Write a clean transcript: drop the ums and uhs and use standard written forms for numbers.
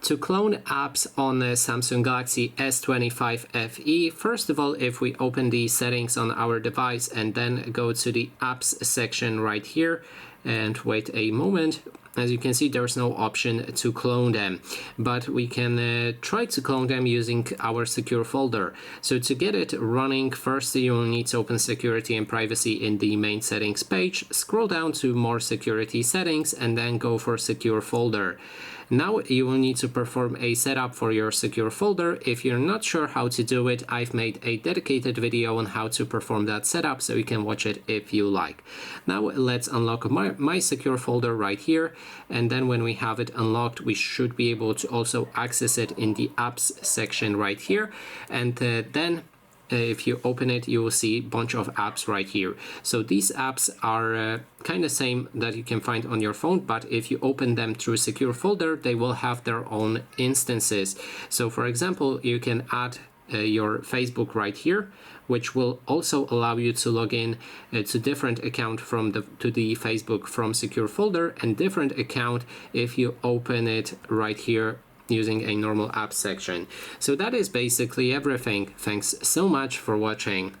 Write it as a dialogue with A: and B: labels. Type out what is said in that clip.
A: To clone apps on the Samsung Galaxy S25 FE, first of all, if we open the settings on our device and then go to the apps section right here and wait a moment, as you can see, there's no option to clone them, but we can try to clone them using our secure folder. So to get it running, first you will need to open security and privacy in the main settings page, scroll down to more security settings and then go for secure folder. Now you will need to perform a setup for your secure folder. If you're not sure how to do it, I've made a dedicated video on how to perform that setup, so you can watch it if you like. Now let's unlock my secure folder right here, and then when we have it unlocked, we should be able to also access it in the apps section right here, and then if you open it, you will see a bunch of apps right here. So these apps are kind of same that you can find on your phone, but if you open them through secure folder, they will have their own instances. So for example, you can add your Facebook right here, which will also allow you to log in to different account to the Facebook from secure folder, and different account if you open it right here using a normal app section. So that is basically everything. Thanks so much for watching.